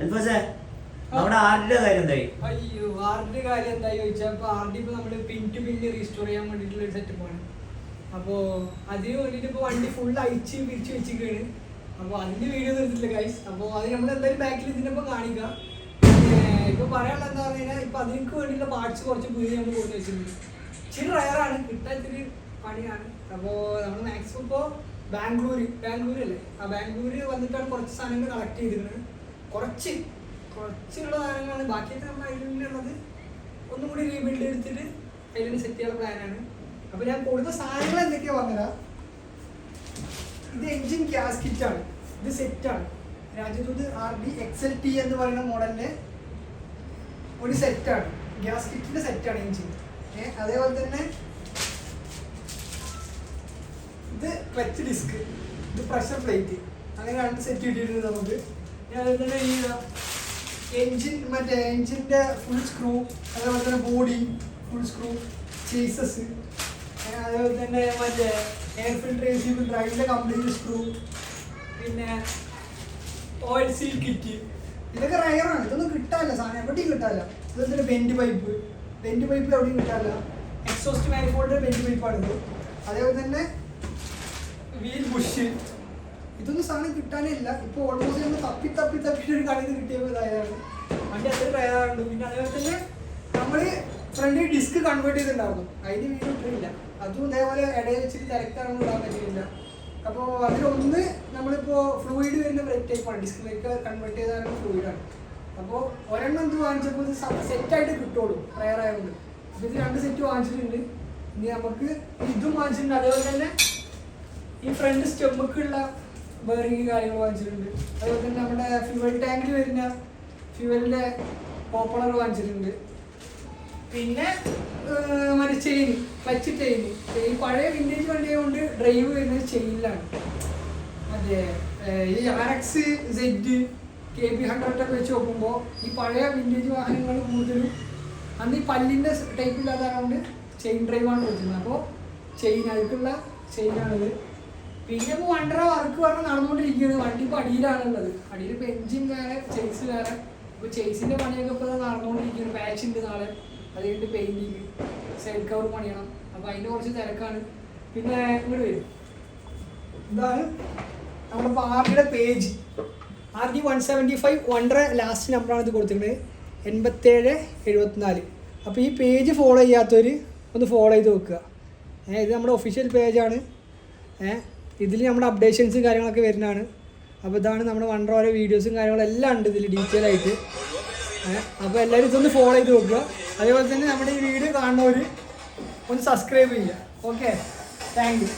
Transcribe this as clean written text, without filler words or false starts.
നമ്മുടെ ആറിന്റെ കാര്യം എന്തായി? അയ്യോ, ആറിന്റെ കാര്യം എന്തായി ചോദിച്ചാൽ ഇപ്പൊ ആറിന്റെ ഇപ്പൊ നമ്മള് പിൻ ടു പിൻ റീസ്റ്റോർ ചെയ്യാൻ വേണ്ടിട്ടുള്ള ഒരു സെറ്റപ്പാണ്. അപ്പോ അതിന് വേണ്ടിട്ട് ഇപ്പൊ വണ്ടി ഫുൾ അയച്ച് പിരിച്ചു വെച്ചിരിക്കുകയാണ്. അപ്പൊ അതിന്റെ വീഡിയോ എടുത്തിട്ടില്ല ഗൈസ്. അപ്പൊ അത് നമ്മൾ എന്തായാലും ബാക്കിൽ ഇതിനൊപ്പം കാണിക്കാം. ഇപ്പൊ പറയാനുള്ള എന്താ പറഞ്ഞു കഴിഞ്ഞാൽ ഇപ്പൊ അതിനൊക്കെ വേണ്ടിയിട്ടുള്ള പാർട്സ് കുറച്ച് പുതിയ നമ്മൾ കൊടുത്ത് വെച്ചിട്ടുണ്ട്. ഇച്ചിരി റയറാണ്, കിട്ടാൻ ഇത്തിരി പണിയാണ്. അപ്പോൾ നമ്മൾ മാക്സിമം ഇപ്പോൾ ബാംഗ്ലൂര് അല്ലേ, ആ ബാംഗ്ലൂര് വന്നിട്ടാണ് കുറച്ച് സാധനങ്ങൾ കളക്ട് ചെയ്തിരുന്നത്. കുറച്ചുള്ള സാധനങ്ങളാണ്, ബാക്കിയൊക്കെ നമ്മൾ അതിലുള്ളത് ഒന്നും കൂടി റീബിൽഡ് എടുത്തിട്ട് അതിൽ സെറ്റ് ചെയ്യാനുള്ള പ്ലാനാണ്. അപ്പോൾ ഞാൻ കൊടുത്ത സാധനങ്ങൾ എന്തൊക്കെയാണ് പറഞ്ഞുതരാം. ഇത് എൻജിൻ ഗ്യാസ്കിറ്റ് ആണ്, ഇത് സെറ്റാണ്. രാജദൂത് RD XLT എന്ന് പറയുന്ന മോഡലിൻ്റെ ഒരു സെറ്റാണ്, ഗ്യാസ്കിറ്റിൻ്റെ സെറ്റാണ് എൻജിൻ. അതേപോലെ തന്നെ ഇത് ക്ലച്ച് ഡിസ്ക്, ഇത് പ്രഷർ പ്ലേറ്റ്, അങ്ങനെ രണ്ട് സെറ്റ് കിട്ടിയിട്ടുണ്ട് നമുക്ക്. അതേപോലെ തന്നെ ഈ എൻജിൻ്റെ ഫുൾ സ്ക്രൂ, അതേപോലെ തന്നെ ബോഡി ഫുൾ സ്ക്രൂ, ചേസസ്, അതേപോലെ തന്നെ എയർ ഫിൽട്രേഷൻ ഡ്രൈവിൻ്റെ കംപ്ലീറ്റ് സ്ക്രൂ, പിന്നെ ഓയിൽ സീൽ കിറ്റ്. ഇതൊക്കെ റയറാണ്, ഇതൊന്നും കിട്ടാനില്ല, സാധനം എവിടെയും കിട്ടാനില്ല. ഇതൊക്കെ ബെൻഡ് പൈപ്പ് എവിടെയും കിട്ടാനില്ല. എക്സോസ്റ്റ് മാനിഫോൾഡ് ബെൻഡ് പൈപ്പാണിത്. അതേപോലെ തന്നെ വീൽ ബുഷ്, ഇതൊന്നും സാധനം കിട്ടാനേ ഇല്ല. ഇപ്പോൾ ഓൾമോസ്റ്റ് നമ്മൾ തപ്പി ഒരു കടയിൽ നിന്ന് കിട്ടിയപ്പോൾ ഇതായതാണ്. വണ്ടി അത്ര റയറുണ്ട്. പിന്നെ അതേപോലെ തന്നെ നമ്മൾ ഫ്രണ്ടിൽ ഡിസ്ക് കൺവേർട്ട് ചെയ്തിട്ടുണ്ടായിരുന്നു, അതിന് വീഡിയോ ഇട്ടില്ല. അതും ഇതേപോലെ ഇടയിൽ വെച്ചിട്ട് തിരക്കാണെന്ന് ഇടാൻ പറ്റിയില്ല. അപ്പോൾ അതിലൊന്ന് നമ്മളിപ്പോൾ ഫ്ലൂയിഡ് വരുന്ന ബ്രേക്ക് ടൈപ്പാണ്, ഡിസ്കിലേക്ക് കൺവേർട്ട് ചെയ്താലും ഫ്ലൂയിഡാണ്. അപ്പോൾ ഒരെണ്ണം ഇത് വാങ്ങിച്ചപ്പോൾ ഇത് സെറ്റായിട്ട് കിട്ടുള്ളൂ റയറായതുകൊണ്ട്. അപ്പോൾ ഇത് 2 സെറ്റ് വാങ്ങിച്ചിട്ടുണ്ട്. ഇനി നമുക്ക് ഇതും വാങ്ങിച്ചിട്ടുണ്ട്. അതേപോലെ തന്നെ ഈ ഫ്രണ്ട് സ്റ്റെമ്മൊക്കെയുള്ള ബെയറിങ് കാര്യങ്ങൾ വാങ്ങിച്ചിട്ടുണ്ട്. അതുപോലെ തന്നെ നമ്മുടെ ഫ്യൂവൽ ടാങ്കിൽ വരുന്ന ഫ്യൂവലിൻ്റെ പോപ്പുലർ വാങ്ങിച്ചിട്ടുണ്ട്. പിന്നെ മറ്റേ ചെയിൻ, ക്ലച്ച് ചെയിൻ, ഈ പഴയ വിൻറ്റേജ് വണ്ടിയെ കൊണ്ട് ഡ്രൈവ് ചെയ്യുന്നത് ചെയിനിലാണ്. മറ്റേ ഈ RX Z KB 100 വെച്ച് നോക്കുമ്പോൾ ഈ പഴയ വിൻറ്റേജ് വാഹനങ്ങൾ കൂടുതലും അന്ന് ഈ പല്ലിൻ്റെ ടൈപ്പ് ഇല്ലാത്തതുകൊണ്ട് ചെയിൻ ഡ്രൈവാണ് കൊടുക്കുന്നത്. അപ്പോൾ അതിലേക്കുള്ള ചെയിനാണിത്. പിന്നെ ഇപ്പോൾ വണ്ടറ വർക്ക് പറഞ്ഞ് നടന്നുകൊണ്ടിരിക്കുകയാണ്. വണ്ടി ഇപ്പോൾ അടിയിലാണുള്ളത്. അടിയിൽ ഇപ്പോൾ എൻജിൻ വേറെ, ചേസ് വേറെ. ഇപ്പോൾ ചേസിൻ്റെ പണിയൊക്കെ ഇപ്പോൾ നടന്നുകൊണ്ടിരിക്കുകയാണ്. പാച്ച് ഉണ്ട് നാളെ, അത് കഴിഞ്ഞിട്ട് പെയിൻറ്റിങ്, സൈഡ് കവർ പണിയണം. അപ്പോൾ അതിൻ്റെ കുറച്ച് തിരക്കാണ്. പിന്നെ ഇങ്ങോട്ട് വരും, ഇതാണ് നമ്മളിപ്പോൾ RDയുടെ പേജ്. RD 175 വണ്ടറ ലാസ്റ്റ് നമ്പറാണ് ഇത് കൊടുത്തിട്ടുള്ളത്, 8774. അപ്പോൾ ഈ പേജ് ഫോളോ ചെയ്യാത്തവർ ഒന്ന് ഫോളോ ചെയ്ത് വെക്കുക. ഇത് നമ്മുടെ ഒഫീഷ്യൽ പേജാണ്. ഇതിൽ നമ്മുടെ അപ്ഡേഷൻസും കാര്യങ്ങളൊക്കെ വരുന്നതാണ്. അപ്പോൾ ഇതാണ് നമ്മുടെ വണ്ടറ ഓരോ വീഡിയോസും കാര്യങ്ങളും എല്ലാം ഉണ്ട് ഇതിൽ ഡീറ്റെയിൽ ആയിട്ട്. അപ്പോൾ എല്ലാവരും ഇതൊന്ന് ഫോളോ ചെയ്ത് നോക്കുക. അതേപോലെ തന്നെ നമ്മുടെ ഈ വീഡിയോ കാണുന്നവർ ഒന്ന് സബ്സ്ക്രൈബ് ചെയ്യുക. Okay, thank you.